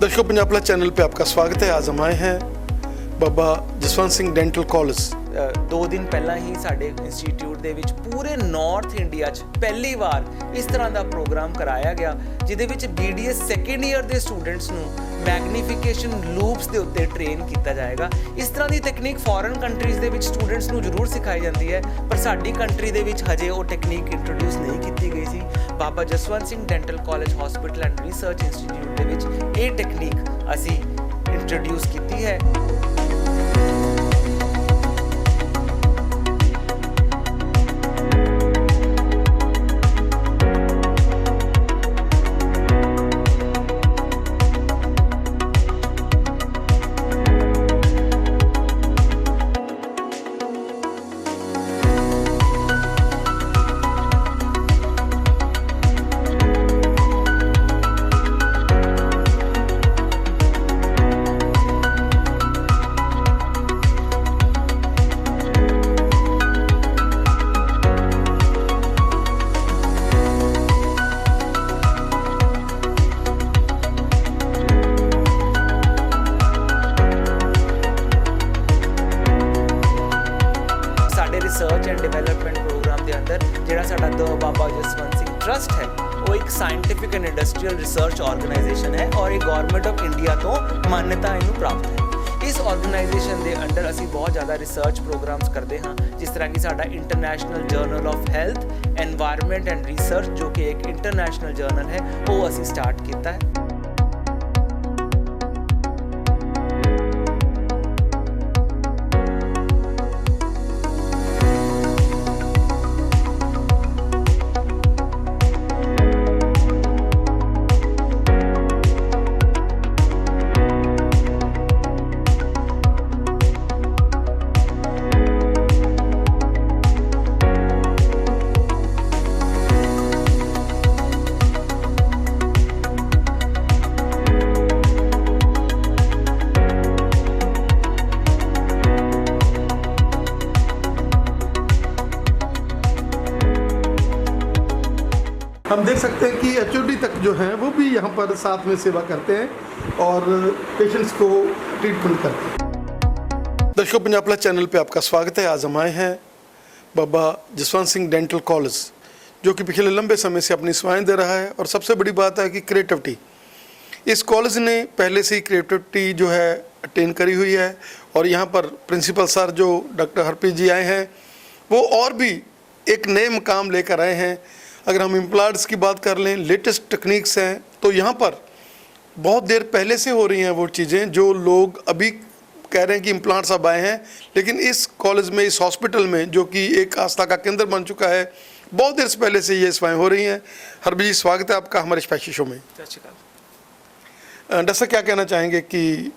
दर्शकों, Punjab plus channel पे आपका स्वागत है। आज हम आए हैं बाबा जसवंत सिंह डेंटल कॉलेज। 2 दिन पहला ही साडे इंस्टीट्यूट दे विच पूरे नॉर्थ इंडिया च पहली बार इस तरह का प्रोग्राम कराया गया जिहदे विच BDS सैकेंड ईयर के स्टूडेंट्स नूं मैग्नीफिकेशन लूप्स के उत्ते ट्रेन किया जाएगा। इस तरह की तकनीक फॉरन कंट्रीज़ दे विच स्टूडेंट्स नूं जरूर सिखाई जाती है, पर साडी कंट्री दे विच हजे वो टेक्नीक इंट्रोड्यूस नहीं की गई सी। Baba Jaswant Singh dental college hospital and research institute दे विच ये टेक्नीक असी इंट्रोड्यूस की है। रिसर्च एंड डिवेलपमेंट प्रोग्राम के अंदर जिहड़ा साडा द बाबा जसवंत सिंह ट्रस्ट है वो एक scientific and industrial research organisation है और ये गवर्नमेंट ऑफ इंडिया तो मान्यता इनू प्राप्त है। इस ऑर्गेनाइजेशन के अंडर असी बहुत ज़्यादा रिसर्च प्रोग्राम्स करते हाँ, जिस तरह कि साडा international journal of health environment and research जो कि एक इंटरनेशनल जर्नल है वो असी स्टार्ट किया है। हम देख सकते हैं कि HOD तक जो हैं वो भी यहाँ पर साथ में सेवा करते हैं और पेशेंट्स को ट्रीटमेंट करते हैं। दर्शकों, पंजाब प्लस चैनल पे आपका स्वागत है। आज हम आए हैं बाबा जसवंत सिंह डेंटल कॉलेज, जो कि पिछले लंबे समय से अपनी सेवाएं दे रहा है। और सबसे बड़ी बात है कि क्रिएटिविटी, इस कॉलेज ने पहले से ही क्रिएटिविटी जो है अटेन करी हुई है। और यहाँ पर प्रिंसिपल सर जो डॉक्टर हरप्रीत जी आए हैं वो और भी एक नए मुकाम लेकर आए हैं। अगर हम इम्प्लांट्स की बात कर लें, लेटेस्ट टेक्निक्स हैं, तो यहाँ पर बहुत देर पहले से हो रही हैं वो चीज़ें जो लोग अभी कह रहे हैं कि इम्प्लांट्स अब आए हैं। लेकिन इस कॉलेज में, इस हॉस्पिटल में, जो कि एक आस्था का केंद्र बन चुका है, बहुत देर से पहले से ये सेवाएँ हो रही हैं। हरप्रीत जी, स्वागत है आपका हमारे स्पेशल शो में। डॉक्टर साहब, क्या कहना चाहेंगे कि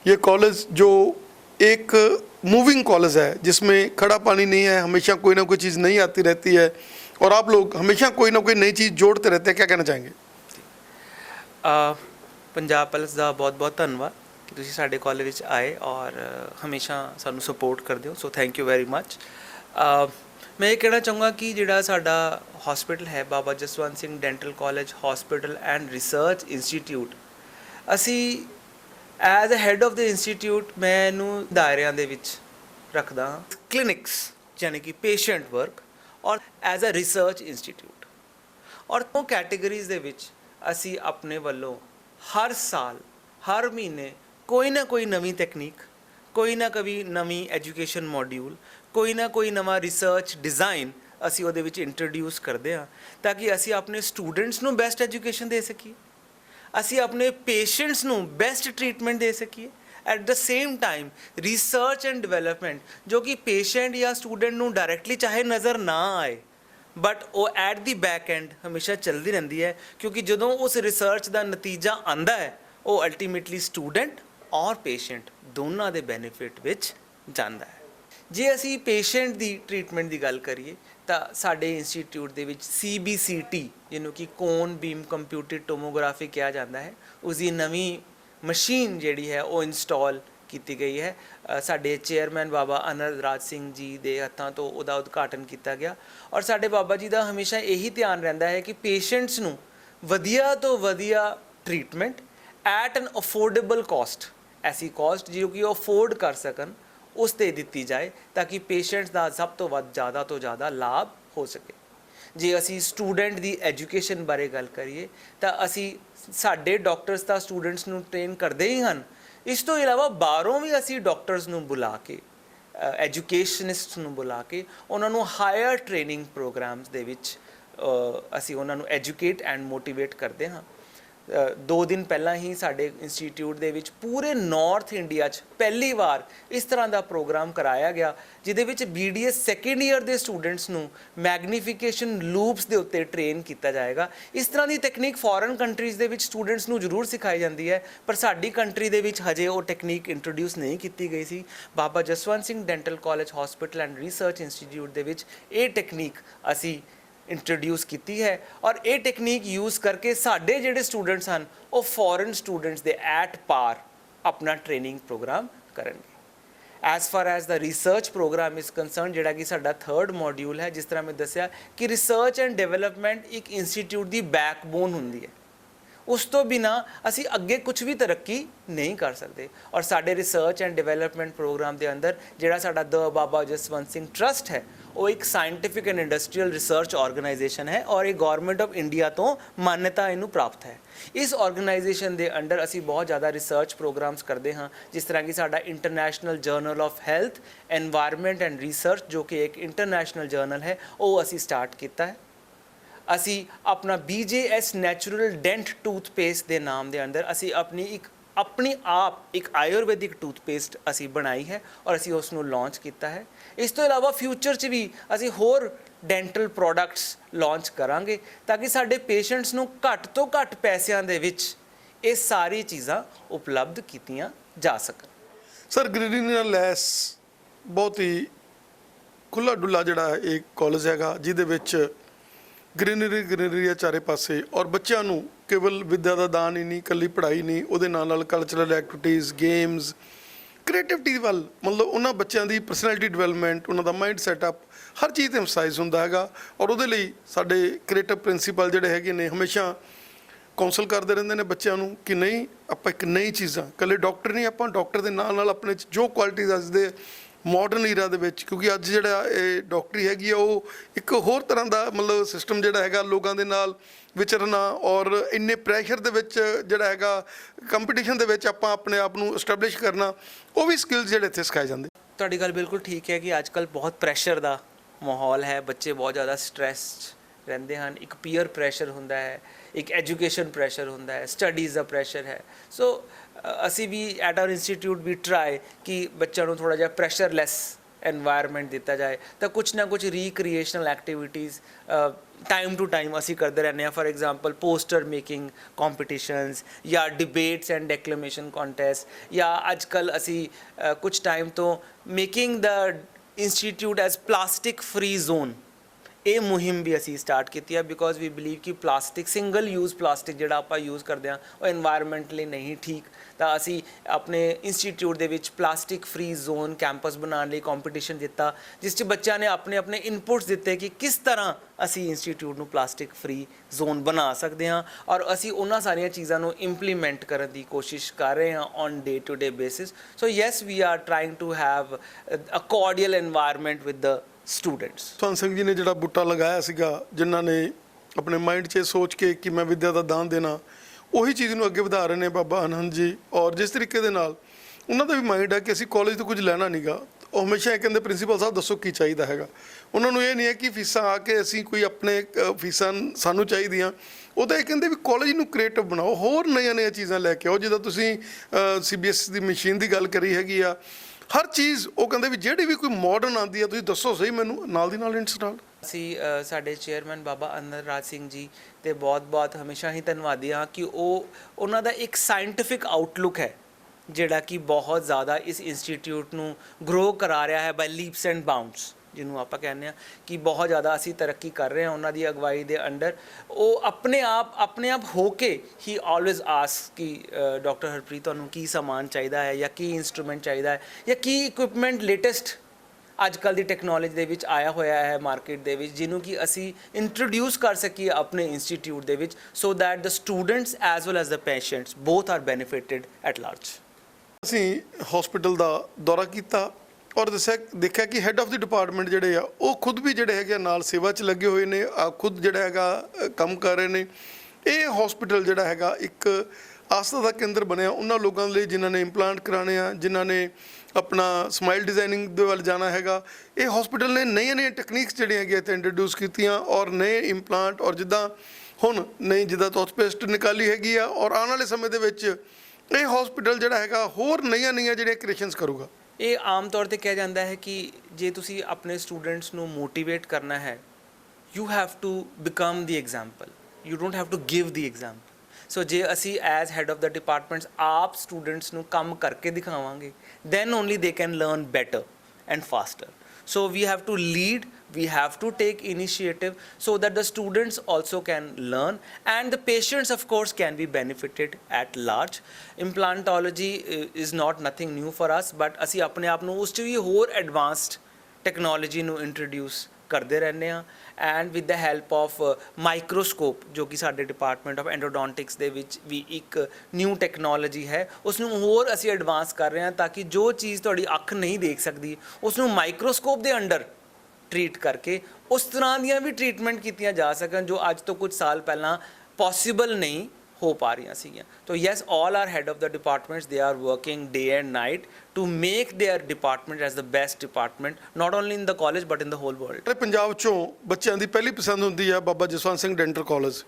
ये कॉलेज जो एक मूविंग कॉलेज है, जिसमें खड़ा पानी नहीं है, हमेशा कोई ना कोई चीज़ नई आती रहती है और आप लोग हमेशा कोई ना कोई नई चीज़ जोड़ते रहते हैं, क्या कहना चाहेंगे? पंजाब प्लस का बहुत बहुत धन्यवाद कि तुसीं साडे कॉलेज विच आए और हमेशा सानू सपोर्ट करदे हो, so thank you very much. मैं ये कहना चाहूँगा कि जिहड़ा साडा हॉस्पिटल है Baba Jaswant Singh dental college hospital and research institute, असी as a head of the institute मैं इनू दायरिਆਂ ਦੇ ਵਿੱਚ ਰੱਖਦਾ ਹਾਂ। क्लिनिक्स यानी कि पेशेंट वर्क और एज अ रिसर्च इंस्टीट्यूट और दो कैटेगरीज़ दे विच असी अपने वालों हर साल हर महीने कोई ना कोई नवी तकनीक, कोई ना कभी नवी एजुकेशन मॉड्यूल, कोई ना कोई नवा रिसर्च डिज़ाइन असी उहदे विच इंट्रोड्यूस करते हैं ताकि असी अपने स्टूडेंट्स नूं बेस्ट एजुकेशन दे सकीए, असी अपने पेशेंट्स नूं बेस्ट ट्रीटमेंट दे सकीए। At the same time research and development जो कि पेशेंट या स्टूडेंट नूं डायरैक्टली चाहे नज़र ना आए बट वो एट द बैक एंड हमेशा चलती रहती है, क्योंकि जदों उस रिसर्च का नतीजा आंदा है वो अल्टीमेटली स्टूडेंट और पेशेंट दोनों के बेनीफिट विच जांदा है। जे असी पेशेंट की ट्रीटमेंट की गल करिए तो साडे इंस्टीट्यूट दे विच CBCT जिन्हों कि कोन बीम कंप्यूटेड टोमोग्राफी कहा जाता है, उसकी नवी मशीन जिहड़ी है वो इंस्टॉल की गई है। साडे चेयरमैन बाबा अनर राज सिंह जी के हत्थों तो उहदा उद्घाटन किया गया और साडे बाबा जी का हमेशा यही ध्यान रहिंदा है कि पेशेंट्स नूं वधिया तो वधिया treatment at an affordable cost, ਐਸੀ ਕੋਸਟ ਜੋ ਕਿ ਉਹ ਅਫੋਰਡ ਕਰ ਸਕਣ, ਉਸ 'ਤੇ ਦਿੱਤੀ ਜਾਏ ਤਾਂ ਕਿ ਪੇਸ਼ੈਂਟਸ ਦਾ ਸਭ ਤੋਂ ਵੱਧ ਜ਼ਿਆਦਾ ਤੋਂ ਜ਼ਿਆਦਾ ਲਾਭ ਹੋ ਸਕੇ। ਜੇ ਅਸੀਂ ਸਟੂਡੈਂਟ ਦੀ ਐਜੂਕੇਸ਼ਨ ਬਾਰੇ ਗੱਲ ਕਰੀਏ ਤਾਂ ਅਸੀਂ ਸਾਡੇ ਡਾਕਟਰਸ ਤਾਂ ਸਟੂਡੈਂਟਸ ਨੂੰ ਟ੍ਰੇਨ ਕਰਦੇ ਹੀ ਹਨ, ਇਸ ਤੋਂ ਇਲਾਵਾ ਬਾਹਰੋਂ ਵੀ ਅਸੀਂ ਡਾਕਟਰਸ ਨੂੰ ਬੁਲਾ ਕੇ, ਐਜੂਕੇਸ਼ਨਿਸਟ ਨੂੰ ਬੁਲਾ ਕੇ ਉਹਨਾਂ ਨੂੰ ਹਾਇਰ ਟ੍ਰੇਨਿੰਗ ਪ੍ਰੋਗਰਾਮਸ ਦੇ ਵਿੱਚ ਅਸੀਂ ਉਹਨਾਂ ਨੂੰ ਐਜੂਕੇਟ ਐਂਡ ਮੋਟੀਵੇਟ ਕਰਦੇ ਹਾਂ। 2 ਦਿਨ ਪਹਿਲਾਂ ਹੀ ਸਾਡੇ ਇੰਸਟੀਟਿਊਟ ਦੇ ਵਿੱਚ ਪੂਰੇ ਨਾਰਥ ਇੰਡੀਆ 'ਚ ਪਹਿਲੀ ਵਾਰ ਇਸ ਤਰ੍ਹਾਂ ਦਾ ਪ੍ਰੋਗਰਾਮ ਕਰਾਇਆ ਗਿਆ, ਜਿਹਦੇ ਵਿੱਚ BDS ਸੈਕੰਡ ਈਅਰ ਦੇ ਸਟੂਡੈਂਟਸ ਨੂੰ ਮੈਗਨੀਫਿਕੇਸ਼ਨ ਲੂਪਸ ਦੇ ਉੱਤੇ ਟ੍ਰੇਨ ਕੀਤਾ ਜਾਏਗਾ। ਇਸ ਤਰ੍ਹਾਂ ਦੀ ਟੈਕਨੀਕ ਫੋਰਨ ਕੰਟਰੀਜ਼ ਦੇ ਵਿੱਚ ਸਟੂਡੈਂਟਸ ਨੂੰ ਜ਼ਰੂਰ ਸਿਖਾਈ ਜਾਂਦੀ ਹੈ, ਪਰ ਸਾਡੀ ਕੰਟਰੀ ਦੇ ਵਿੱਚ ਹਜੇ ਉਹ ਟੈਕਨੀਕ ਇੰਟਰੋਡਿਊਸ ਨਹੀਂ ਕੀਤੀ ਗਈ ਸੀ। Baba Jaswant Singh dental college hospital and research institute ਦੇ ਵਿੱਚ ਇਹ ਟੈਕਨੀਕ ਅਸੀਂ ਇੰਟਰੋਡਿਊਸ ਕੀਤੀ ਹੈ, ਔਰ ਇਹ ਟੈਕਨੀਕ ਯੂਜ਼ ਕਰਕੇ ਸਾਡੇ ਜਿਹੜੇ ਸਟੂਡੈਂਟਸ ਹਨ ਉਹ ਫੋਰਨ ਸਟੂਡੈਂਟਸ ਦੇ ਐਟ ਪਾਰ ਆਪਣਾ ਟ੍ਰੇਨਿੰਗ ਪ੍ਰੋਗਰਾਮ ਕਰਨਗੇ। As far as the research programme is concern, ਜਿਹੜਾ ਕਿ ਸਾਡਾ 3rd ਮੋਡਿਊਲ ਹੈ, ਜਿਸ ਤਰ੍ਹਾਂ ਮੈਂ ਦੱਸਿਆ ਕਿ ਰਿਸਰਚ ਐਂਡ ਡਿਵੈਲਪਮੈਂਟ ਇੱਕ ਇੰਸਟੀਟਿਊਟ ਦੀ ਬੈਕਬੋਨ ਹੁੰਦੀ ਹੈ, ਉਸ ਤੋਂ ਬਿਨਾਂ ਅਸੀਂ ਅੱਗੇ ਕੁਝ ਵੀ ਤਰੱਕੀ ਨਹੀਂ ਕਰ ਸਕਦੇ। ਔਰ ਸਾਡੇ ਰਿਸਰਚ ਐਂਡ ਡਿਵੈਲਪਮੈਂਟ ਪ੍ਰੋਗਰਾਮ ਦੇ ਅੰਦਰ ਜਿਹੜਾ ਸਾਡਾ ਦ ਬਾਬਾ ਜਸਵੰਤ ਸਿੰਘ ਟਰਸਟ ਹੈ, ਉਹ ਇੱਕ scientific and industrial research organisation ਹੈ ਔਰ ਇਹ ਗਵਰਨਮੈਂਟ ਆਫ ਇੰਡੀਆ ਤੋਂ ਮਾਨਤਾ ਇਹਨੂੰ ਪ੍ਰਾਪਤ ਹੈ। ਇਸ ਆਰਗੇਨਾਈਜੇਸ਼ਨ ਦੇ ਅੰਡਰ ਅਸੀਂ ਬਹੁਤ ਜ਼ਿਆਦਾ ਰਿਸਰਚ ਪ੍ਰੋਗਰਾਮਸ ਕਰਦੇ ਹਾਂ, ਜਿਸ ਤਰ੍ਹਾਂ ਕਿ ਸਾਡਾ international general of health, environment and research, ਜੋ ਕਿ ਇੱਕ ਇੰਟਰਨੈਸ਼ਨਲ ਜਰਨਲ ਹੈ, ਉਹ ਅਸੀਂ ਸਟਾਰਟ ਕੀਤਾ ਹੈ। ਅਸੀਂ ਆਪਣਾ BJS ਨੈਚੁਰਲ ਡੈਂਟ ਟੂਥਪੇਸਟ ਦੇ ਨਾਮ ਦੇ ਅੰਦਰ ਅਸੀਂ ਆਪਣੀ ਆਪ ਇੱਕ ਆਯੁਰਵੈਦਿਕ ਟੂਥਪੇਸਟ ਅਸੀਂ ਬਣਾਈ ਹੈ ਔਰ ਅਸੀਂ ਉਸ ਨੂੰ ਲਾਂਚ ਕੀਤਾ ਹੈ। ਇਸ ਤੋਂ ਇਲਾਵਾ ਫਿਊਚਰ 'ਚ ਵੀ ਅਸੀਂ ਹੋਰ ਡੈਂਟਲ ਪ੍ਰੋਡਕਟਸ ਲਾਂਚ ਕਰਾਂਗੇ ਤਾਂ ਕਿ ਸਾਡੇ ਪੇਸ਼ੈਂਟਸ ਨੂੰ ਘੱਟ ਤੋਂ ਘੱਟ ਪੈਸਿਆਂ ਦੇ ਵਿੱਚ ਇਹ ਸਾਰੀ ਚੀਜ਼ਾਂ ਉਪਲਬਧ ਕੀਤੀਆਂ ਜਾ ਸਕਣ। ਸਰ, ਗ੍ਰੀਨਰੀ ਨਾਲ ਲੈਸ ਬਹੁਤ ਹੀ ਖੁੱਲ੍ਹਾ ਡੁੱਲਾ ਜਿਹੜਾ ਇਹ ਕਾਲਜ ਹੈਗਾ, ਜਿਹਦੇ ਵਿੱਚ ਗ੍ਰੀਨਰੀ ਆ ਚਾਰੇ ਪਾਸੇ, ਔਰ ਬੱਚਿਆਂ ਨੂੰ ਕੇਵਲ ਵਿੱਦਿਆ ਦਾ ਦਾਨ ਹੀ ਨਹੀਂ, ਇਕੱਲੀ ਪੜ੍ਹਾਈ ਨਹੀਂ, ਉਹਦੇ ਨਾਲ ਕਲਚਰਲ ਐਕਟੀਵਿਟੀਜ਼, ਗੇਮਸ, ਕ੍ਰੀਏਟਿਵਿਟੀ ਵੱਲ, ਮਤਲਬ ਉਹਨਾਂ ਬੱਚਿਆਂ ਦੀ ਪਰਸਨੈਲਿਟੀ ਡਿਵੈਲਪਮੈਂਟ, ਉਹਨਾਂ ਦਾ ਮਾਈਂਡ ਸੈਟਅਪ, ਹਰ ਚੀਜ਼ 'ਤੇ ਐਮਫਸਾਈਜ਼ ਹੁੰਦਾ ਹੈਗਾ। ਔਰ ਉਹਦੇ ਲਈ ਸਾਡੇ ਕ੍ਰੀਏਟਿਵ ਪ੍ਰਿੰਸੀਪਲ ਜਿਹੜੇ ਹੈਗੇ ਨੇ ਹਮੇਸ਼ਾ ਕਾਉਂਸਲ ਕਰਦੇ ਰਹਿੰਦੇ ਨੇ ਬੱਚਿਆਂ ਨੂੰ ਕਿ ਨਹੀਂ, ਆਪਾਂ ਇੱਕ ਨਈ ਚੀਜ਼ਾਂ, ਇਕੱਲੇ ਡਾਕਟਰ ਨਹੀਂ, ਆਪਾਂ ਡਾਕਟਰ ਦੇ ਨਾਲ ਆਪਣੇ 'ਚ ਜੋ ਕੁਆਲਿਟੀਜ਼ ਅੱਜ ਦੇ ਮਾਡਰਨ ਈਰਾ ਦੇ ਵਿੱਚ, ਕਿਉਂਕਿ ਅੱਜ ਜਿਹੜਾ ਇਹ ਡਾਕਟਰੀ ਹੈਗੀ ਆ ਉਹ ਇੱਕ ਹੋਰ ਤਰ੍ਹਾਂ ਦਾ ਮਤਲਬ ਸਿਸਟਮ ਜਿਹੜਾ ਹੈਗਾ, ਲੋਕਾਂ ਦੇ ਨਾਲ ਵਿਚਰਨਾ ਔਰ ਇੰਨੇ ਪ੍ਰੈਸ਼ਰ ਦੇ ਵਿੱਚ ਜਿਹੜਾ ਹੈਗਾ ਕੰਪੀਟੀਸ਼ਨ ਦੇ ਵਿੱਚ ਆਪਾਂ ਆਪਣੇ ਆਪ ਨੂੰ ਐਸਟੈਬਲਿਸ਼ ਕਰਨਾ, ਉਹ ਵੀ ਸਕਿੱਲਸ ਜਿਹੜੇ ਇੱਥੇ ਸਿਖਾਏ ਜਾਂਦੇ। ਤੁਹਾਡੀ ਗੱਲ ਬਿਲਕੁਲ ਠੀਕ ਹੈ ਕਿ ਅੱਜ ਕੱਲ੍ਹ ਬਹੁਤ ਪ੍ਰੈਸ਼ਰ ਦਾ ਮਾਹੌਲ ਹੈ, ਬੱਚੇ ਬਹੁਤ ਜ਼ਿਆਦਾ ਸਟ੍ਰੈਸ ਰਹਿੰਦੇ ਹਨ, ਇੱਕ ਪੀਅਰ ਪ੍ਰੈਸ਼ਰ ਹੁੰਦਾ ਹੈ, ਇੱਕ ਐਜੂਕੇਸ਼ਨ ਪ੍ਰੈਸ਼ਰ ਹੁੰਦਾ ਹੈ, ਸਟੱਡੀਜ਼ ਦਾ ਪ੍ਰੈਸ਼ਰ ਹੈ। ਸੋ ਅਸੀਂ ਵੀ ਐਟ ਆਵਰ ਇੰਸਟੀਟਿਊਟ ਵੀ ਟਰਾਈ ਕਿ ਬੱਚਿਆਂ ਨੂੰ ਥੋੜ੍ਹਾ ਜਿਹਾ ਪ੍ਰੈਸ਼ਰਲੈਸ एनवायरनमेंट दिता जाए तो कुछ ना कुछ recreational activities time to time असी करते रहने। For example poster making competitions या डिबेट्स एंड डेक्लेमेशन कॉन्टेस्ट या आजकल असी कुछ टाइम तो making the institute as plastic free zone ये मुहिम भी असी स्टार्ट की है बिकॉज वी बिलीव कि प्लास्टिक सिंगल यूज़ प्लास्टिक जोड़ा आप यूज़ करते हैं वो एनवायरमेंटली नहीं ठीक। तो असी अपने इंस्टीट्यूट के प्लास्टिक फ्री जोन कैंपस बनाने लिए कॉम्पीटिशन दिता जिस बच्चों ने अपने अपने इनपुट्स दिते कि किस तरह असी इंस्टीट्यूट में प्लास्टिक फ्री जोन बना सकते हैं और असी उन्होंने सारिया चीज़ों को इंप्लीमेंट करने की कोशिश कर रहे हैं on day to day basis. So yes we are trying to have a cordial environment with the students. Jaswant Singh ji ने जो बूटा लगाया सीगा जिन्हों ने अपने माइंड 'च सोच के कि मैं विद्या का दान देना उही चीज़ को अगे बढ़ा रहे हैं बाबा आनंद जी। और जिस तरीके दे नाल उन्हों का भी माइंड है कि असी कॉलेज तो कुछ लेना नहीं गा, तो हमेशा ये कहते प्रिंसीपल साहब दसो की चाहिए है। उन्होंने ये नहीं है कि फीसा आके असी कोई अपने फीसा सानू चाहिए, वो तो ये कहते भी कॉलेज में क्रिएटिव बनाओ, होर नई नई चीज़ा लैके आओ। जिदा तुसी CBSE की मशीन की गल करी हैगी आ, हर चीज़ वो कहते भी जिहड़ी भी कोई मॉडर्न आती है तुसीं दसो सही मैनू नाल दी नाल इंस्टॉल। ਅਸੀਂ ਸਾਡੇ ਚੇਅਰਮੈਨ ਬਾਬਾ ਅਨੰਦ ਰਾਜ ਸਿੰਘ ਜੀ ਤੇ ਬਹੁਤ ਹਮੇਸ਼ਾ ਹੀ ਧੰਨਵਾਦੀ ਹਾਂ ਕਿ ਉਹਨਾਂ ਦਾ ਇੱਕ ਸਾਇੰਟਿਫਿਕ ਆਊਟਲੁੱਕ ਹੈ ਜਿਹੜਾ ਕਿ ਬਹੁਤ ਜ਼ਿਆਦਾ ਇਸ ਇੰਸਟੀਟਿਊਟ ਨੂੰ ਗਰੋ ਕਰਾ ਰਿਹਾ ਹੈ ਬਾਈ ਲੀਪਸ ਐਂਡ ਬਾਉਂਡਸ, ਜਿਹਨੂੰ ਆਪਾਂ ਕਹਿੰਦੇ ਹਾਂ ਕਿ ਬਹੁਤ ਜ਼ਿਆਦਾ ਅਸੀਂ ਤਰੱਕੀ ਕਰ ਰਹੇ ਹਾਂ ਉਹਨਾਂ ਦੀ ਅਗਵਾਈ ਦੇ ਅੰਡਰ। ਉਹ ਆਪਣੇ ਆਪ ਹੋ ਕੇ ਹੀ ਆਲਵੇਜ਼ ਆਸਕ ਕਿ ਡਾਕਟਰ ਹਰਪ੍ਰੀਤ ਤੁਹਾਨੂੰ ਕੀ ਸਮਾਨ ਚਾਹੀਦਾ ਹੈ ਜਾਂ ਕੀ ਇੰਸਟਰੂਮੈਂਟ ਚਾਹੀਦਾ ਹੈ ਜਾਂ ਕੀ ਇਕਵਿਪਮੈਂਟ ਲੇਟੈਸਟ ਅੱਜ ਕੱਲ੍ਹ ਦੀ ਟੈਕਨੋਲੋਜੀ ਦੇ ਵਿੱਚ ਆਇਆ ਹੋਇਆ ਹੈ ਮਾਰਕੀਟ ਦੇ ਵਿੱਚ, ਜਿਹਨੂੰ ਕਿ ਅਸੀਂ ਇੰਟਰੋਡਿਊਸ ਕਰ ਸਕੀਏ ਆਪਣੇ ਇੰਸਟੀਟਿਊਟ ਦੇ ਵਿੱਚ, so that the students as well as the patients both are benefited at large. ਅਸੀਂ ਹਸਪੀਟਲ ਦਾ ਦੌਰਾ ਕੀਤਾ ਔਰ ਦੇਖਿਆ ਕਿ ਹੈੱਡ ਆਫ ਦੀ ਡਿਪਾਰਟਮੈਂਟ ਜਿਹੜੇ ਆ ਉਹ ਖੁਦ ਵੀ ਜਿਹੜੇ ਹੈਗੇ ਨਾਲ ਸੇਵਾ 'ਚ ਲੱਗੇ ਹੋਏ ਨੇ, ਖੁਦ ਜਿਹੜਾ ਹੈਗਾ ਕੰਮ ਕਰ ਰਹੇ ਨੇ। ਇਹ ਹਸਪੀਟਲ ਜਿਹੜਾ ਹੈਗਾ ਇੱਕ ਆਸਥਾ ਦਾ ਕੇਂਦਰ ਬਣਿਆ ਉਹਨਾਂ ਲੋਕਾਂ ਲਈ ਜਿਨ੍ਹਾਂ ਨੇ ਇੰਪਲਾਂਟ ਕਰਾਉਣੇ ਆ, ਜਿਨ੍ਹਾਂ ਨੇ ਆਪਣਾ ਸਮਾਈਲ ਡਿਜ਼ਾਈਨਿੰਗ ਦੇ ਵੱਲ ਜਾਣਾ ਹੈਗਾ। ਇਹ ਹਸਪੀਟਲ ਨੇ ਨਈਆਂ ਟੈਕਨੀਕਸ ਜਿਹੜੀਆਂ ਹੈਗੀਆਂ ਇੱਥੇ ਇੰਟਰੋਡਿਊਸ ਕੀਤੀਆਂ ਔਰ ਨਏ ਇੰਪਲਾਂਟ ਔਰ ਜਿੱਦਾਂ ਹੁਣ ਨਈ ਜਿੱਦਾਂ ਟੂਥਪੇਸਟ ਨਿਕਾਲੀ ਹੈਗੀ ਆ ਔਰ ਆਉਣ ਵਾਲੇ ਸਮੇਂ ਦੇ ਵਿੱਚ ਇਹ ਹਸਪੀਟਲ ਜਿਹੜਾ ਹੈਗਾ ਹੋਰ ਨਈਆਂ ਜਿਹੜੀਆਂ ਕ੍ਰੀਏਸ਼ਨਸ ਕਰੂਗਾ। ਇਹ ਆਮ ਤੌਰ ਤੇ ਕਿਹਾ ਜਾਂਦਾ ਹੈ ਕਿ ਜੇ ਤੁਸੀਂ ਆਪਣੇ ਸਟੂਡੈਂਟਸ ਨੂੰ ਮੋਟੀਵੇਟ ਕਰਨਾ ਹੈ, you have to become the example, you don't have to give the example. So ਜੇ ਅਸੀਂ as head of the departments ਆਪ ਸਟੂਡੈਂਟਸ ਨੂੰ ਕੰਮ ਕਰਕੇ ਦਿਖਾਵਾਂਗੇ, then only they can learn better and faster. So we have to lead, we have to take initiative so that the students also can learn and the patients of course can be benefited at large. Implantology is not nothing new for us, but ਅਸੀਂ ਆਪਣੇ ਆਪ ਨੂੰ ਉਸ 'ਚ ਵੀ ਹੋਰ advanced technology ਨੂੰ introduce ਕਰਦੇ ਰਹਿੰਦੇ ਹਾਂ and with the help of microscope, ਜੋ ਕਿ ਸਾਡੇ ਡਿਪਾਰਟਮੈਂਟ ਆਫ ਐਂਡੋਡੋਂਟਿਕਸ ਦੇ ਵਿੱਚ ਵੀ ਇੱਕ ਨਿਊ ਟੈਕਨੋਲੋਜੀ ਹੈ, ਉਸ ਨੂੰ ਹੋਰ ਅਸੀਂ ਐਡਵਾਂਸ ਕਰ ਰਹੇ ਹਾਂ ਤਾਂ ਕਿ ਜੋ ਚੀਜ਼ ਤੁਹਾਡੀ ਅੱਖ ਨਹੀਂ ਦੇਖ ਸਕਦੀ ਉਸ ਨੂੰ ਮਾਈਕਰੋਸਕੋਪ ਦੇ ਅੰਡਰ ਟਰੀਟ ਕਰਕੇ ਉਸ ਤਰ੍ਹਾਂ ਦੀਆਂ ਵੀ ਟਰੀਟਮੈਂਟ ਕੀਤੀਆਂ ਜਾ ਸਕਣ ਜੋ ਅੱਜ ਤੋਂ ਕੁਝ ਸਾਲ ਪਹਿਲਾਂ ਪੋਸੀਬਲ ਨਹੀਂ ਹੋ ਪਾ ਰਹੀਆਂ ਸੀਗੀਆਂ। तो yes, all our head of the departments, they are working day and night to make their department as the best department, not only in the college but in the whole world. Punjab ਚੋਂ ਬੱਚਿਆਂ ਦੀ ਪਹਿਲੀ ਪਸੰਦ ਹੁੰਦੀ ਆ ਬਾਬਾ Jaswant Singh dental college.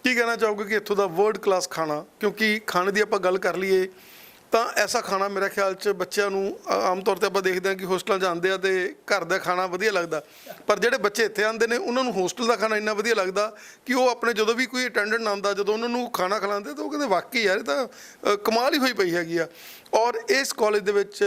ਕੀ ਕਹਿਣਾ ਚਾਹੋਗੇ ਕਿ ਇੱਥੋਂ ਦਾ ਵਰਲਡ ਕਲਾਸ ਖਾਣਾ, ਕਿਉਂਕਿ ਖਾਣੇ ਦੀ ਆਪਾਂ ਗੱਲ ਕਰ ਲਈਏ ਤਾਂ ਐਸਾ ਖਾਣਾ ਮੇਰੇ ਖਿਆਲ 'ਚ ਬੱਚਿਆਂ ਨੂੰ ਆਮ ਤੌਰ 'ਤੇ ਆਪਾਂ ਦੇਖਦੇ ਹਾਂ ਕਿ ਹੋਸਟਲਾਂ 'ਚ ਆਉਂਦੇ ਆ ਅਤੇ ਘਰ ਦਾ ਖਾਣਾ ਵਧੀਆ ਲੱਗਦਾ, ਪਰ ਜਿਹੜੇ ਬੱਚੇ ਇੱਥੇ ਆਉਂਦੇ ਨੇ ਉਹਨਾਂ ਨੂੰ ਹੋਸਟਲ ਦਾ ਖਾਣਾ ਇੰਨਾ ਵਧੀਆ ਲੱਗਦਾ ਕਿ ਉਹ ਆਪਣੇ ਜਦੋਂ ਵੀ ਕੋਈ ਅਟੈਂਡੈਂਟ ਆਉਂਦਾ, ਜਦੋਂ ਉਹਨਾਂ ਨੂੰ ਖਾਣਾ ਖਿਲਾਉਂਦੇ ਤਾਂ ਉਹ ਕਹਿੰਦੇ ਵਾਕਈ ਯਾਰ ਇਹ ਤਾਂ ਕਮਾਲ ਹੀ ਹੋਈ ਪਈ ਹੈਗੀ ਆ। ਔਰ ਇਸ ਕਾਲਜ ਦੇ ਵਿੱਚ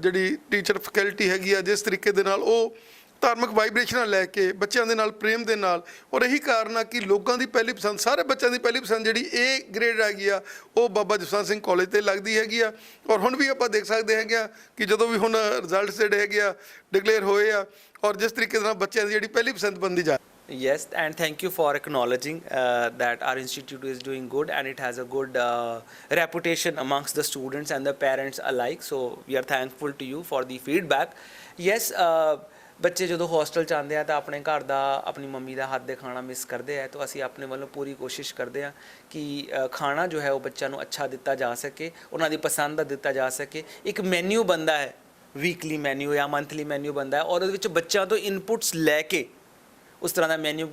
ਜਿਹੜੀ ਟੀਚਰ ਫੈਕਲਟੀ ਹੈਗੀ ਆ ਜਿਸ ਤਰੀਕੇ ਦੇ ਨਾਲ ਉਹ ਧਾਰਮਿਕ ਵਾਈਬ੍ਰੇਸ਼ਨਾਂ ਲੈ ਕੇ ਬੱਚਿਆਂ ਦੇ ਨਾਲ ਪ੍ਰੇਮ ਦੇ ਨਾਲ, ਔਰ ਇਹੀ ਕਾਰਨ ਆ ਕਿ ਲੋਕਾਂ ਦੀ ਪਹਿਲੀ ਪਸੰਦ, ਸਾਰੇ ਬੱਚਿਆਂ ਦੀ ਪਹਿਲੀ ਪਸੰਦ ਜਿਹੜੀ ਏ ਗ੍ਰੇਡ ਹੈਗੀ ਆ ਉਹ ਬਾਬਾ ਜਸਵੰਤ ਸਿੰਘ ਕਾਲਜ 'ਤੇ ਲੱਗਦੀ ਹੈਗੀ ਆ। ਔਰ ਹੁਣ ਵੀ ਆਪਾਂ ਦੇਖ ਸਕਦੇ ਹੈਗੇ ਆ ਕਿ ਜਦੋਂ ਵੀ ਹੁਣ ਰਿਜ਼ਲਟਸ ਜਿਹੜੇ ਹੈਗੇ ਆ ਡਿਕਲੇਅਰ ਹੋਏ ਆ ਔਰ ਜਿਸ ਤਰੀਕੇ ਦੇ ਨਾਲ ਬੱਚਿਆਂ ਦੀ ਜਿਹੜੀ ਪਹਿਲੀ ਪਸੰਦ ਬਣਦੀ ਜਾ। Yes, and thank you for acknowledging that our institute is doing good and it has a good reputation amongst the students and the parents alike. So we are thankful to you for the feedback. Yes, ਬੱਚੇ ਜਦੋਂ hostel 'ਚ ਆਉਂਦੇ ਆ ਤਾਂ ਆਪਣੇ ਘਰ ਦਾ, ਆਪਣੀ mummy ਦਾ ਹੱਥ ਦੇ ਖਾਣਾ ਮਿਸ ਕਰਦੇ ਆ, ਤਾਂ ਅਸੀਂ ਆਪਣੇ ਵੱਲੋਂ ਪੂਰੀ ਕੋਸ਼ਿਸ਼ ਕਰਦੇ ਹਾਂ ਕਿ ਖਾਣਾ ਜੋ ਹੈ ਉਹ ਬੱਚਿਆਂ ਨੂੰ ਅੱਛਾ ਦਿੱਤਾ ਜਾ ਸਕੇ, ਉਹਨਾਂ ਦੀ ਪਸੰਦ ਦਾ ਦਿੱਤਾ ਜਾ ਸਕੇ। ਇੱਕ ਮੈਨਿਊ ਬਣਦਾ ਹੈ, ਵੀਕਲੀ ਮੈਨਿਊ ਜਾਂ ਮੰਥਲੀ ਮੈਨਿਊ ਬਣਦਾ ਹੈ ਔਰ ਉਹਦੇ ਵਿੱਚ ਬੱਚਿਆਂ ਤੋਂ ਇਨਪੁਟਸ ਲੈ ਕੇ ਉਸ ਤਰ੍ਹਾਂ ਦਾ ਮੈਨਿਊ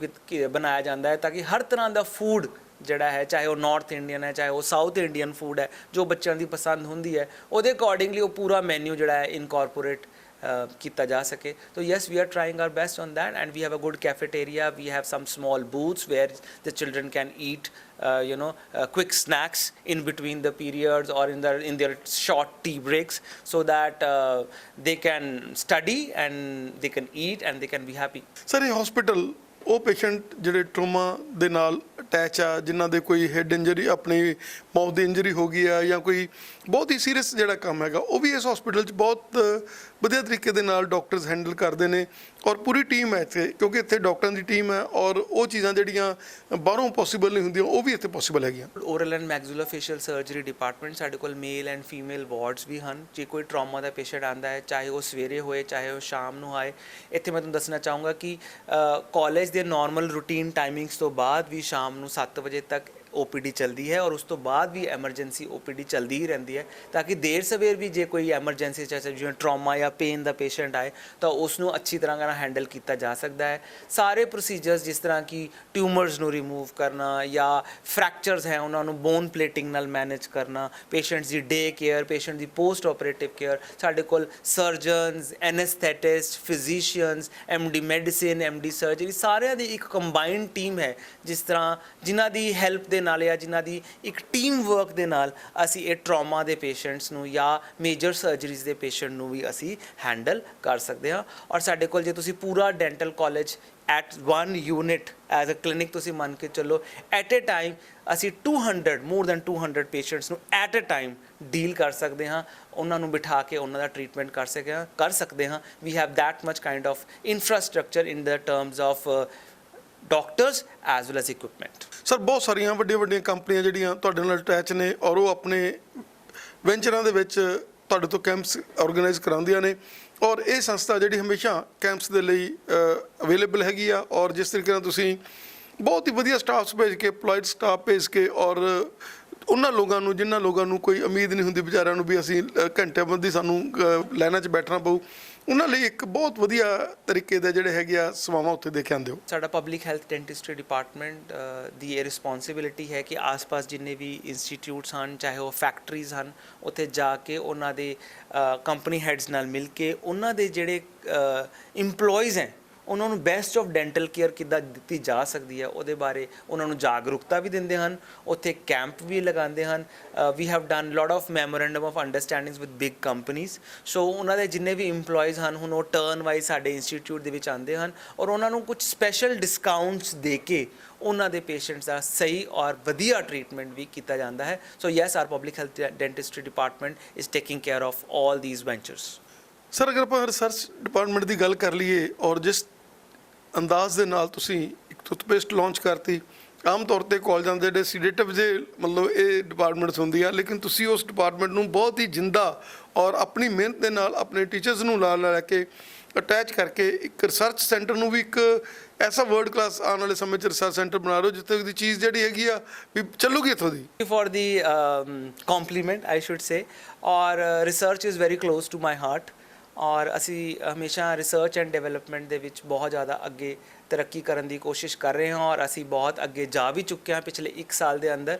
ਬਣਾਇਆ ਜਾਂਦਾ ਹੈ ਤਾਂ ਕਿ ਹਰ ਤਰ੍ਹਾਂ ਦਾ ਫੂਡ ਜਿਹੜਾ ਹੈ, ਚਾਹੇ ਉਹ ਨਾਰਥ ਇੰਡੀਅਨ ਹੈ ਚਾਹੇ ਉਹ ਸਾਊਥ ਇੰਡੀਅਨ ਫੂਡ ਹੈ, ਜੋ ਬੱਚਿਆਂ ਦੀ ਪਸੰਦ ਹੁੰਦੀ ਹੈ ਉਹਦੇ ਅਕੋਰਡਿੰਗਲੀ ਉਹ ਪੂਰਾ ਮੈਨਿਊ ਜਿਹੜਾ ਹੈ ਇਨਕੋਰਪੋਰੇਟ ਕੀਤਾ ਜਾ ਸਕੇ। So yes, we are trying our best on that and we have a good cafeteria, we have some small booths where the children can eat quick snacks in between the periods or in their short tea breaks so that they can study and they can eat and they can be happy. Sir ਇਹ hospital ਉਹ patient ਜਿਹੜੇ trauma ਦੇ ਨਾਲ attach ਆ, ਜਿਨ੍ਹਾਂ ਦੇ ਕੋਈ head injury, ਆਪਣੀ ਮਾਊਥ ਦੀ ਇੰਜਰੀ ਹੋ ਗਈ ਆ ਜਾਂ ਕੋਈ ਬਹੁਤ ਹੀ ਸੀਰੀਅਸ ਜਿਹੜਾ ਕੰਮ ਹੈਗਾ, ਉਹ ਵੀ ਇਸ ਹਸਪੀਟਲ 'ਚ ਬਹੁਤ ਵਧੀਆ ਤਰੀਕੇ ਦੇ ਨਾਲ ਡਾਕਟਰਸ ਹੈਂਡਲ ਕਰਦੇ ਨੇ ਔਰ ਪੂਰੀ ਟੀਮ ਹੈ ਇੱਥੇ, ਕਿਉਂਕਿ ਇੱਥੇ ਡਾਕਟਰਾਂ ਦੀ ਟੀਮ ਹੈ ਔਰ ਉਹ ਚੀਜ਼ਾਂ ਜਿਹੜੀਆਂ ਬਾਹਰੋਂ ਪੋਸੀਬਲ ਨਹੀਂ ਹੁੰਦੀਆਂ ਉਹ ਵੀ ਇੱਥੇ ਪੋਸੀਬਲ ਹੈਗੀਆਂ। ਓਰਲ ਐਂਡ ਮੈਗਜ਼ੂਲੋਫੇਸ਼ੀਅਲ ਸਰਜਰੀ ਡਿਪਾਰਟਮੈਂਟ ਸਾਡੇ ਕੋਲ ਮੇਲ ਐਂਡ ਫੀਮੇਲ ਵਾਰਡਸ ਵੀ ਹਨ। ਜੇ ਕੋਈ ਟਰਾਮਾ ਦਾ ਪੇਸ਼ੈਂਟ ਆਉਂਦਾ ਹੈ, ਚਾਹੇ ਉਹ ਸਵੇਰੇ ਹੋਏ ਚਾਹੇ ਉਹ ਸ਼ਾਮ ਨੂੰ ਆਏ, ਇੱਥੇ ਮੈਂ ਤੁਹਾਨੂੰ ਦੱਸਣਾ ਚਾਹੂੰਗਾ ਕਿ ਕਾਲਜ ਦੇ ਨਾਰਮਲ ਰੂਟੀਨ ਟਾਈਮਿੰਗਸ ਤੋਂ ਬਾਅਦ ਵੀ ਸ਼ਾਮ ਨੂੰ 7 ਵਜੇ ਤੱਕ OPD ਚੱਲਦੀ ਹੈ ਔਰ ਉਸ ਤੋਂ ਬਾਅਦ ਵੀ ਐਮਰਜੈਂਸੀ OPD ਚੱਲਦੀ ਹੀ ਰਹਿੰਦੀ ਹੈ ਤਾਂ ਕਿ ਦੇਰ ਸਵੇਰ ਵੀ ਜੇ ਕੋਈ ਐਮਰਜੈਂਸੀ ਚਾਹੇ ਜਿਵੇਂ ਟਰਾਮਾ ਜਾਂ ਪੇਨ ਦਾ ਪੇਸ਼ੈਂਟ ਆਏ ਤਾਂ ਉਸ ਨੂੰ ਅੱਛੀ ਤਰ੍ਹਾਂ ਨਾਲ ਹੈਂਡਲ ਕੀਤਾ ਜਾ ਸਕਦਾ ਹੈ। ਸਾਰੇ ਪ੍ਰੋਸੀਜਰਸ ਜਿਸ ਤਰ੍ਹਾਂ ਕਿ ਟਿਊਮਰਸ ਨੂੰ ਰਿਮੂਵ ਕਰਨਾ ਜਾਂ ਫ੍ਰੈਕਚਰਸ ਹੈ ਉਹਨਾਂ ਨੂੰ ਬੋਨ ਪਲੇਟਿੰਗ ਨਾਲ ਮੈਨੇਜ ਕਰਨਾ, ਪੇਸ਼ੈਂਟਸ ਦੀ ਡੇ ਕੇਅਰ, ਪੇਸ਼ੈਂਟ ਦੀ ਪੋਸਟ ਆਪਰੇਟਿਵ ਕੇਅਰ, ਸਾਡੇ ਕੋਲ surgeons, anaesthetist, physicians, MD medicine, MD surgery, ਸਾਰਿਆਂ ਦੀ ਇੱਕ ਕੰਬਾਈਨਡ ਟੀਮ ਹੈ ਜਿਸ ਤਰ੍ਹਾਂ ਜਿਨ੍ਹਾਂ ਦੀ ਹੈਲਪ ਦੇ ਨਾਲ ਜਾਂ ਜਿਨ੍ਹਾਂ ਦੀ ਇੱਕ ਟੀਮ ਵਰਕ ਦੇ ਨਾਲ ਅਸੀਂ ਇਹ ਟਰਾਮਾ ਦੇ ਪੇਸ਼ੈਂਟਸ ਨੂੰ ਜਾਂ ਮੇਜਰ ਸਰਜਰੀਜ਼ ਦੇ ਪੇਸ਼ੈਂਟ ਨੂੰ ਵੀ ਅਸੀਂ ਹੈਂਡਲ ਕਰ ਸਕਦੇ ਹਾਂ। ਔਰ ਸਾਡੇ ਕੋਲ ਜੇ ਤੁਸੀਂ ਪੂਰਾ dental college at 1 unit as a clinic ਤੁਸੀਂ ਮੰਨ ਕੇ ਚੱਲੋ, ਐਟ ਏ ਟਾਈਮ ਅਸੀਂ 200 ਮੋਰ ਦੈਨ 200 ਪੇਸ਼ੈਂਟਸ ਨੂੰ ਐਟ ਏ ਟਾਈਮ ਡੀਲ ਕਰ ਸਕਦੇ ਹਾਂ, ਉਹਨਾਂ ਨੂੰ ਬਿਠਾ ਕੇ ਉਹਨਾਂ ਦਾ ਟ੍ਰੀਟਮੈਂਟ ਕਰ ਸਕਦੇ ਹਾਂ। We have that much kind of infrastructure in the terms of doctors as well as equipment. Sir ਬਹੁਤ ਸਾਰੀਆਂ ਵੱਡੀਆਂ ਵੱਡੀਆਂ ਕੰਪਨੀਆਂ ਜਿਹੜੀਆਂ ਤੁਹਾਡੇ ਨਾਲ ਅਟੈਚ ਨੇ ਔਰ ਉਹ ਆਪਣੇ ਵੈਂਚਰਾਂ ਦੇ ਵਿੱਚ ਤੁਹਾਡੇ ਤੋਂ ਕੈਂਪਸ ਆਰਗੇਨਾਈਜ਼ ਕਰਾਉਂਦੀਆਂ ਨੇ, ਔਰ ਇਹ ਸੰਸਥਾ ਜਿਹੜੀ ਹਮੇਸ਼ਾ ਕੈਂਪਸ ਦੇ ਲਈ ਅਵੇਲੇਬਲ ਹੈਗੀ ਆ। ਔਰ ਜਿਸ ਤਰੀਕੇ ਨਾਲ ਤੁਸੀਂ ਬਹੁਤ ਹੀ ਵਧੀਆ ਸਟਾਫਸ ਭੇਜ ਕੇ, ਐਮਪਲੋਇਡ ਸਟਾਫ ਭੇਜ ਕੇ, ਔਰ ਉਹਨਾਂ ਲੋਕਾਂ ਨੂੰ ਜਿਨ੍ਹਾਂ ਲੋਕਾਂ ਨੂੰ ਕੋਈ ਉਮੀਦ ਨਹੀਂ ਹੁੰਦੀ ਵਿਚਾਰਿਆਂ ਨੂੰ ਵੀ ਅਸੀਂ ਘੰਟੇ ਬੰਦੀ ਸਾਨੂੰ ਲਾਈਨਾਂ 'ਚ ਬੈਠਣਾ ਪਊ, ਉਹਨਾਂ ਲਈ ਇੱਕ ਬਹੁਤ ਵਧੀਆ ਤਰੀਕੇ ਦੇ ਜਿਹੜੇ ਹੈਗੇ ਆ ਸੇਵਾਵਾਂ ਉੱਥੇ ਦੇ ਕੇ ਆਉਂਦੇ ਹੋ। ਸਾਡਾ ਪਬਲਿਕ ਹੈਲਥ ਡੈਂਟਿਸਟਰੀ ਡਿਪਾਰਟਮੈਂਟ ਦੀ ਇਹ ਰਿਸਪੌਂਸਿਬਿਲਿਟੀ ਹੈ ਕਿ ਆਸ-ਪਾਸ ਜਿੰਨੇ ਵੀ ਇੰਸਟੀਟਿਊਟਸ ਹਨ, ਚਾਹੇ ਉਹ ਫੈਕਟਰੀਜ਼ ਹਨ, ਉੱਥੇ ਜਾ ਕੇ ਉਹਨਾਂ ਦੇ ਕੰਪਨੀ ਹੈਡਸ ਨਾਲ ਮਿਲ ਕੇ ਉਹਨਾਂ ਦੇ ਜਿਹੜੇ ਇੰਪਲੋਈਜ਼ ਹੈ ਉਹਨਾਂ ਨੂੰ ਬੈਸਟ ਆਫ ਡੈਂਟਲ ਕੇਅਰ ਕਿੱਦਾਂ ਦਿੱਤੀ ਜਾ ਸਕਦੀ ਹੈ ਉਹਦੇ ਬਾਰੇ ਉਹਨਾਂ ਨੂੰ ਜਾਗਰੂਕਤਾ ਵੀ ਦਿੰਦੇ ਹਨ, ਉੱਥੇ ਕੈਂਪ ਵੀ ਲਗਾਉਂਦੇ ਹਨ। We have done lot of memorandum of understandings with big companies. So ਉਹਨਾਂ ਦੇ ਜਿੰਨੇ ਵੀ ਇੰਪਲੋਈਜ਼ ਹਨ ਹੁਣ ਉਹ ਟਰਨ ਵਾਈਜ਼ ਸਾਡੇ ਇੰਸਟੀਟਿਊਟ ਦੇ ਵਿੱਚ ਆਉਂਦੇ ਹਨ ਔਰ ਉਹਨਾਂ ਨੂੰ ਕੁਝ ਸਪੈਸ਼ਲ ਡਿਸਕਾਊਂਟਸ ਦੇ ਕੇ ਉਹਨਾਂ ਦੇ ਪੇਸ਼ੈਂਟਸ ਦਾ ਸਹੀ ਔਰ ਵਧੀਆ ਟ੍ਰੀਟਮੈਂਟ ਵੀ ਕੀਤਾ ਜਾਂਦਾ ਹੈ। So yes, our public health dentistry department is taking care of all these ventures. Sir ਅਗਰ ਆਪਾਂ ਰਿਸਰਚ ਡਿਪਾਰਟਮੈਂਟ ਦੀ ਗੱਲ ਕਰ ਲਈਏ ਔਰ ਜਿਸ ਅੰਦਾਜ਼ ਦੇ ਨਾਲ ਤੁਸੀਂ ਇੱਕ ਟੂਥਪੇਸਟ ਲਾਂਚ ਕਰਤੀ, ਆਮ ਤੌਰ 'ਤੇ ਕਾਲਜਾਂ ਦੇ ਜਿਹੜੇ ਸੀਡੇਟਿਵ ਜੇ ਮਤਲਬ ਇਹ ਡਿਪਾਰਟਮੈਂਟਸ ਹੁੰਦੀ ਆ, ਲੇਕਿਨ ਤੁਸੀਂ ਉਸ ਡਿਪਾਰਟਮੈਂਟ ਨੂੰ ਬਹੁਤ ਹੀ ਜਿੰਦਾ ਔਰ ਆਪਣੀ ਮਿਹਨਤ ਦੇ ਨਾਲ ਆਪਣੇ ਟੀਚਰਸ ਨੂੰ ਨਾਲ ਲੈ ਕੇ ਅਟੈਚ ਕਰਕੇ ਇੱਕ ਰਿਸਰਚ ਸੈਂਟਰ ਨੂੰ ਵੀ ਇੱਕ ਐਸਾ ਵਰਲਡ ਕਲਾਸ ਆਉਣ ਵਾਲੇ ਸਮੇਂ 'ਚ ਰਿਸਰਚ ਸੈਂਟਰ ਬਣਾ ਰਹੇ ਹੋ ਜਿੱਥੇ ਦੀ ਚੀਜ਼ ਜਿਹੜੀ ਹੈਗੀ ਆ ਵੀ ਚੱਲੂਗੀ ਇੱਥੋਂ ਦੀ। For the compliment I should say, our research is very close to my heart ਔਰ ਅਸੀਂ ਹਮੇਸ਼ਾ ਰਿਸਰਚ ਐਂਡ ਡਿਵੈਲਪਮੈਂਟ ਦੇ ਵਿੱਚ ਬਹੁਤ ਜ਼ਿਆਦਾ ਅੱਗੇ ਤਰੱਕੀ ਕਰਨ ਦੀ ਕੋਸ਼ਿਸ਼ ਕਰ ਰਹੇ ਹਾਂ ਔਰ ਅਸੀਂ ਬਹੁਤ ਅੱਗੇ ਜਾ ਵੀ ਚੁੱਕੇ ਹਾਂ ਪਿਛਲੇ 1 ਸਾਲ ਦੇ ਅੰਦਰ।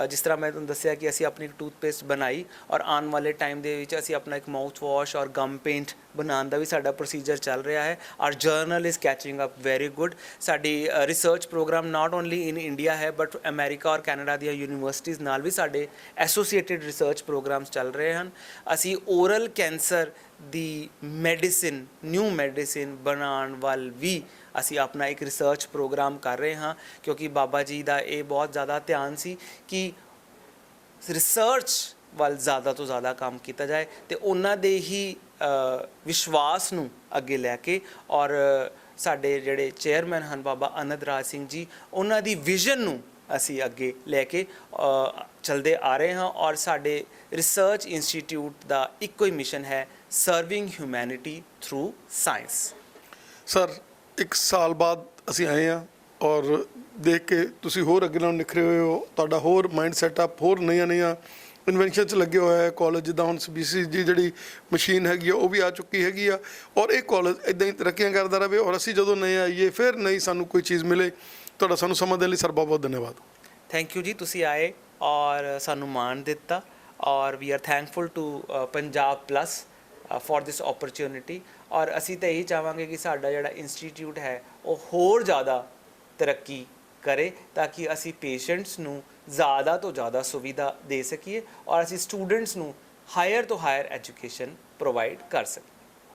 ਜਿਸ ਤਰ੍ਹਾਂ ਮੈਂ ਤੁਹਾਨੂੰ ਦੱਸਿਆ ਕਿ ਅਸੀਂ ਆਪਣੀ ਇੱਕ ਟੂਥਪੇਸਟ ਬਣਾਈ ਔਰ ਆਉਣ ਵਾਲੇ ਟਾਈਮ ਦੇ ਵਿੱਚ ਅਸੀਂ ਆਪਣਾ ਇੱਕ ਮਾਊਥ ਵਾਸ਼ ਔਰ ਗਮ ਪੇਂਟ ਬਣਾਉਣ ਦਾ ਵੀ ਸਾਡਾ ਪ੍ਰੋਸੀਜਰ ਚੱਲ ਰਿਹਾ ਹੈ। Our journal is catching up very good. ਸਾਡੀ research program not only in India ਹੈ ਬਟ ਅਮਰੀਕਾ ਔਰ ਕੈਨੇਡਾ ਦੀਆਂ ਯੂਨੀਵਰਸਿਟੀਜ਼ ਨਾਲ ਵੀ ਸਾਡੇ ਐਸੋਸੀਏਟਿਡ ਰਿਸਰਚ ਪ੍ਰੋਗਰਾਮਸ ਚੱਲ ਰਹੇ ਹਨ। ਅਸੀਂ ਓਰਲ ਕੈਂਸਰ ਦੀ ਮੈਡੀਸਿਨ, ਨਿਊ ਮੈਡੀਸਿਨ ਬਣਾਉਣ ਵੱਲ ਵੀ ਅਸੀਂ ਆਪਣਾ ਇੱਕ ਰਿਸਰਚ ਪ੍ਰੋਗਰਾਮ ਕਰ ਰਹੇ ਹਾਂ ਕਿਉਂਕਿ ਬਾਬਾ ਜੀ ਦਾ ਇਹ ਬਹੁਤ ਜ਼ਿਆਦਾ ਧਿਆਨ ਸੀ ਕਿ ਰਿਸਰਚ ਵੱਲ ਜ਼ਿਆਦਾ ਤੋਂ ਜ਼ਿਆਦਾ ਕੰਮ ਕੀਤਾ ਜਾਏ ਤੇ ਉਹਨਾਂ ਦੇ ਹੀ ਵਿਸ਼ਵਾਸ ਨੂੰ ਅੱਗੇ ਲੈ ਕੇ ਔਰ ਸਾਡੇ ਜਿਹੜੇ ਚੇਅਰਮੈਨ ਹਨ ਬਾਬਾ ਅਨੰਦ ਰਾਜ ਸਿੰਘ ਜੀ, ਉਹਨਾਂ ਦੀ ਵਿਜ਼ਨ ਨੂੰ ਅਸੀਂ ਅੱਗੇ ਲੈ ਕੇ ਚਲਦੇ ਆ ਰਹੇ ਹਾਂ ਔਰ ਸਾਡੇ ਰਿਸਰਚ ਇੰਸਟੀਟਿਊਟ ਦਾ ਇੱਕੋ ਹੀ ਮਿਸ਼ਨ ਹੈ, serving humanity through science. Sir 1 ਸਾਲ ਬਾਅਦ ਅਸੀਂ ਆਏ ਹਾਂ ਔਰ ਦੇਖ ਕੇ ਤੁਸੀਂ ਹੋਰ ਅੱਗੇ ਨਾਲ ਨਿਖਰੇ ਹੋਏ ਹੋ, ਤੁਹਾਡਾ ਹੋਰ ਮਾਈਂਡ ਸੈਟਅਪ ਹੋਰ ਨਈਆਂ ਇਨਵੈਂਸ਼ਨ 'ਚ ਲੱਗੇ ਹੋਇਆ ਹੈ ਕਾਲਜ। ਜਿੱਦਾਂ ਹੁਣ BCG ਦੀ ਜਿਹੜੀ ਮਸ਼ੀਨ ਹੈਗੀ ਆ ਉਹ ਵੀ ਆ ਚੁੱਕੀ ਹੈਗੀ ਆ ਔਰ ਇਹ ਕਾਲਜ ਇੱਦਾਂ ਹੀ ਤਰੱਕੀਆਂ ਕਰਦਾ ਰਹੇ ਔਰ ਅਸੀਂ ਜਦੋਂ ਨਏ ਆਈਏ ਫਿਰ ਨਈ ਸਾਨੂੰ ਕੋਈ ਚੀਜ਼ ਮਿਲੇ। ਤੁਹਾਡਾ ਸਾਨੂੰ ਸਮਾਂ ਦੇਣ ਲਈ ਸਰ ਬਹੁਤ ਬਹੁਤ ਧੰਨਵਾਦ। ਥੈਂਕ ਯੂ ਜੀ, ਤੁਸੀਂ ਆਏ ਔਰ ਸਾਨੂੰ ਮਾਣ ਦਿੱਤਾ ਔਰ we are thankful to Punjab plus for this opportunity ਔਰ ਅਸੀਂ ਤਾਂ ਇਹੀ ਚਾਹਾਂਗੇ ਕਿ ਸਾਡਾ ਜਿਹੜਾ ਇੰਸਟੀਟਿਊਟ ਹੈ ਉਹ ਹੋਰ ਜ਼ਿਆਦਾ ਤਰੱਕੀ ਕਰੇ ਤਾਂ ਕਿ ਅਸੀਂ ਪੇਸ਼ੈਂਟਸ ਨੂੰ ਜ਼ਿਆਦਾ ਤੋਂ ਜ਼ਿਆਦਾ ਸੁਵਿਧਾ ਦੇ ਸਕੀਏ ਔਰ ਅਸੀਂ ਸਟੂਡੈਂਟਸ ਨੂੰ ਹਾਇਰ ਤੋਂ ਹਾਇਰ ਐਜੂਕੇਸ਼ਨ ਪ੍ਰੋਵਾਈਡ ਕਰ ਸਕੀਏ।